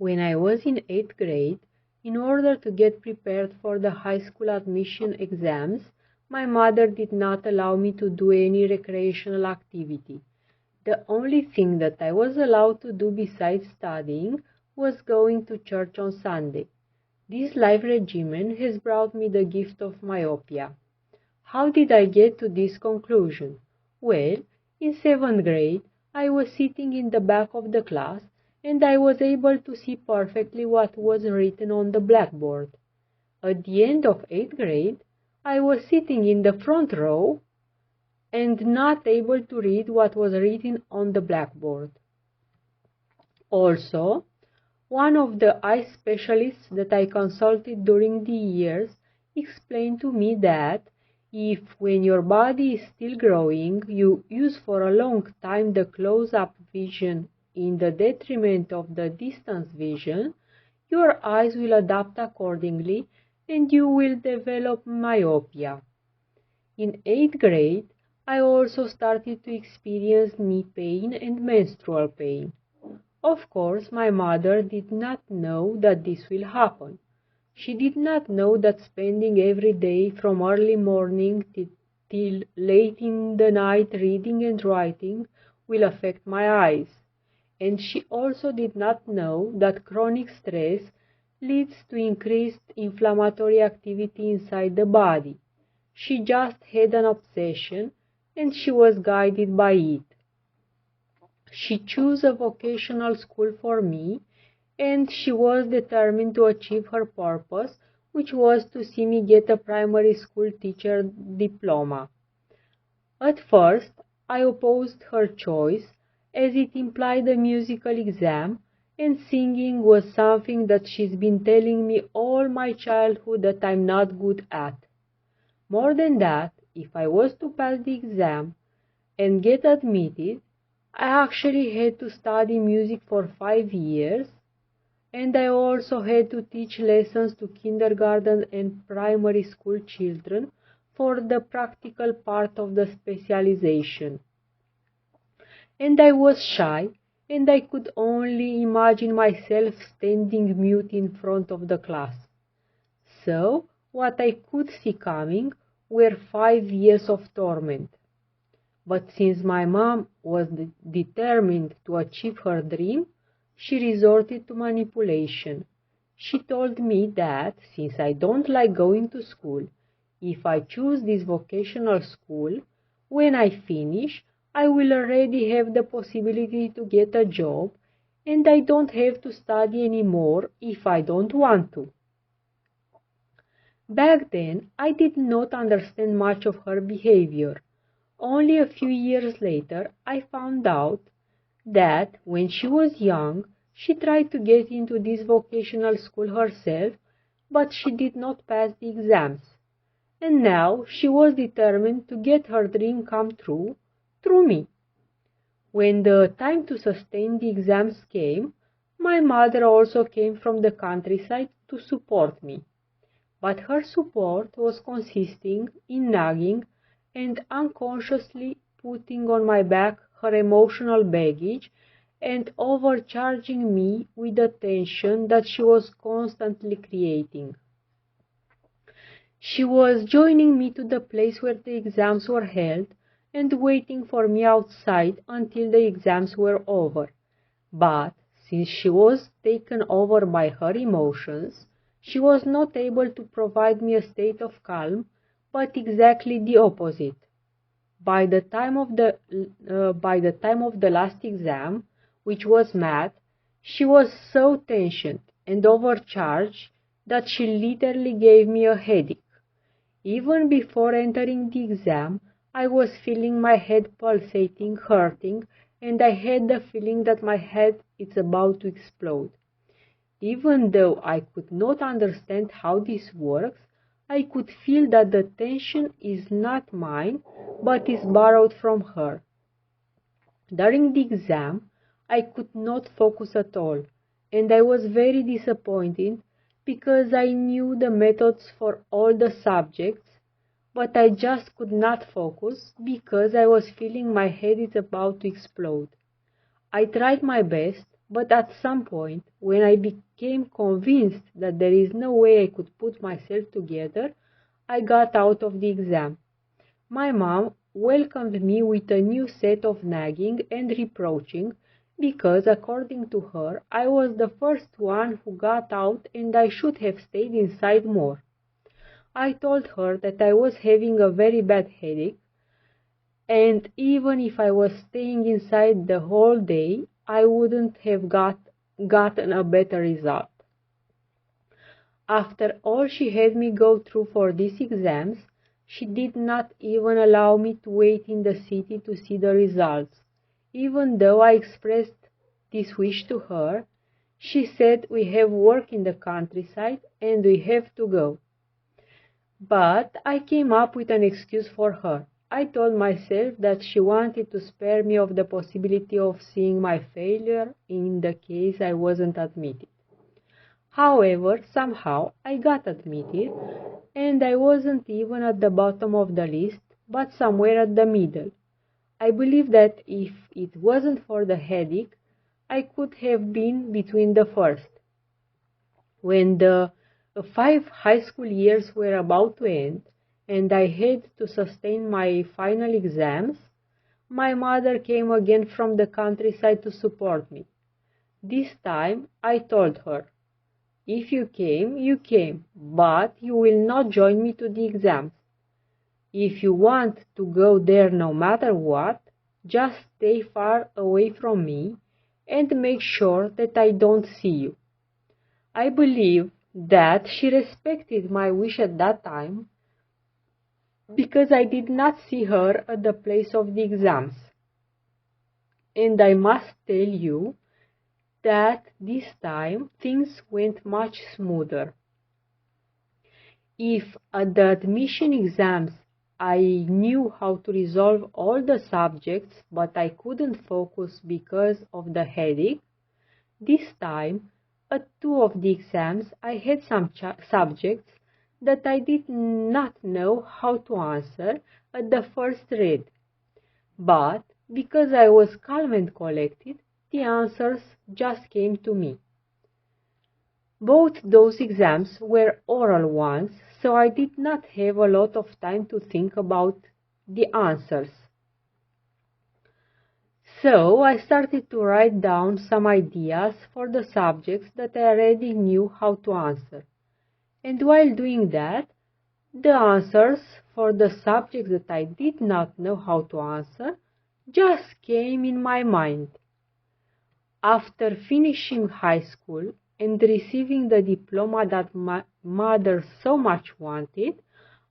When I was in 8th grade, in order to get prepared for the high school admission exams, my mother did not allow me to do any recreational activity. The only thing that I was allowed to do besides studying was going to church on Sunday. This life regimen has brought me the gift of myopia. How did I get to this conclusion? Well, in 7th grade, I was sitting in the back of the class and I was able to see perfectly what was written on the blackboard. At the end of 8th grade, I was sitting in the front row and not able to read what was written on the blackboard. Also, one of the eye specialists that I consulted during the years explained to me that if, when your body is still growing, you use for a long time the close-up vision in the detriment of the distance vision, your eyes will adapt accordingly and you will develop myopia. In 8th grade, I also started to experience knee pain and menstrual pain. Of course, my mother did not know that this will happen. She did not know that spending every day from early morning till late in the night reading and writing will affect my eyes. And she also did not know that chronic stress leads to increased inflammatory activity inside the body. She just had an obsession and she was guided by it. She chose a vocational school for me, and she was determined to achieve her purpose, which was to see me get a primary school teacher diploma. At first, I opposed her choice, as it implied a musical exam, and singing was something that she's been telling me all my childhood that I'm not good at. More than that, if I was to pass the exam and get admitted, I actually had to study music for 5 years, and I also had to teach lessons to kindergarten and primary school children for the practical part of the specialization. And I was shy, and I could only imagine myself standing mute in front of the class. So, what I could see coming were 5 years of torment. But since my mom was determined to achieve her dream, she resorted to manipulation. She told me that since I don't like going to school, if I choose this vocational school, when I finish, I will already have the possibility to get a job and I don't have to study anymore if I don't want to. Back then, I did not understand much of her behavior. Only a few years later, I found out that when she was young, she tried to get into this vocational school herself, but she did not pass the exams. And now she was determined to get her dream come true through me. When the time to sustain the exams came, my mother also came from the countryside to support me. But her support was consisting in nagging and unconsciously putting on my back her emotional baggage and overcharging me with the tension that she was constantly creating. She was joining me to the place where the exams were held and waiting for me outside until the exams were over. But since she was taken over by her emotions, she was not able to provide me a state of calm, but exactly the opposite. By the time of the last exam, which was math, she was so tensioned and overcharged that she literally gave me a headache. Even before entering the exam, I was feeling my head pulsating, hurting, and I had the feeling that my head is about to explode. Even though I could not understand how this works, I could feel that the tension is not mine, but is borrowed from her. During the exam, I could not focus at all, and I was very disappointed because I knew the methods for all the subjects, but I just could not focus because I was feeling my head is about to explode. I tried my best, But at some point, when I became convinced that there is no way I could put myself together, I got out of the exam. My mom welcomed me with a new set of nagging and reproaching because, according to her, I was the first one who got out and I should have stayed inside more. I told her that I was having a very bad headache, and even if I was staying inside the whole day, I wouldn't have gotten a better result. After all she had me go through for these exams, she did not even allow me to wait in the city to see the results. Even though I expressed this wish to her, she said we have work in the countryside and we have to go. But I came up with an excuse for her. I told myself that she wanted to spare me of the possibility of seeing my failure in the case I wasn't admitted. However, somehow I got admitted, and I wasn't even at the bottom of the list, but somewhere at the middle. I believe that if it wasn't for the headache, I could have been between the first. When the 5 high school years were about to end, and I had to sustain my final exams, my mother came again from the countryside to support me. This time I told her, "If you came, but you will not join me to the exams. If you want to go there no matter what, just stay far away from me and make sure that I don't see you." I believe that she respected my wish at that time, because I did not see her at the place of the exams. And I must tell you that this time things went much smoother. If at the admission exams I knew how to resolve all the subjects, but I couldn't focus because of the headache, this time at 2 of the exams I had some subjects that I did not know how to answer at the first read. But because I was calm and collected, the answers just came to me. Both those exams were oral ones, so I did not have a lot of time to think about the answers. So I started to write down some ideas for the subjects that I already knew how to answer. And while doing that, the answers for the subjects that I did not know how to answer just came in my mind. After finishing high school and receiving the diploma that my mother so much wanted,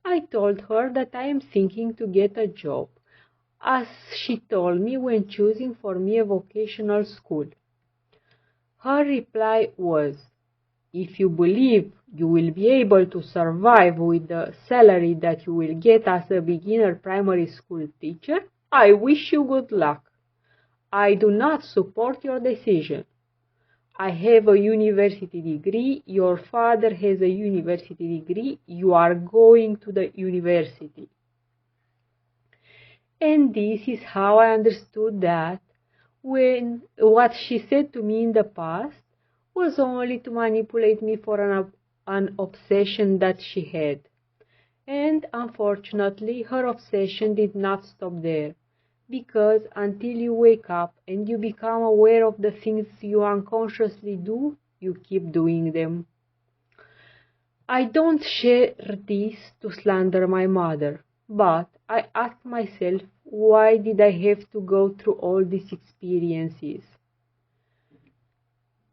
I told her that I am thinking to get a job, as she told me when choosing for me a vocational school. Her reply was, "If you believe you will be able to survive with the salary that you will get as a beginner primary school teacher, I wish you good luck. I do not support your decision. I have a university degree, your father has a university degree, you are going to the university." And this is how I understood that when what she said to me in the past was only to manipulate me for an obsession that she had. And unfortunately, her obsession did not stop there, because until you wake up and you become aware of the things you unconsciously do, you keep doing them. I don't share this to slander my mother, but I ask myself, why did I have to go through all these experiences?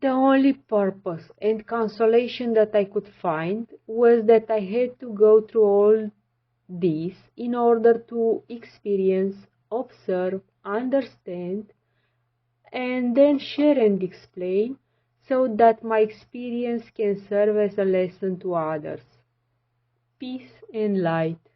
The only purpose and consolation that I could find was that I had to go through all this in order to experience, observe, understand, and then share and explain, so that my experience can serve as a lesson to others. Peace and light.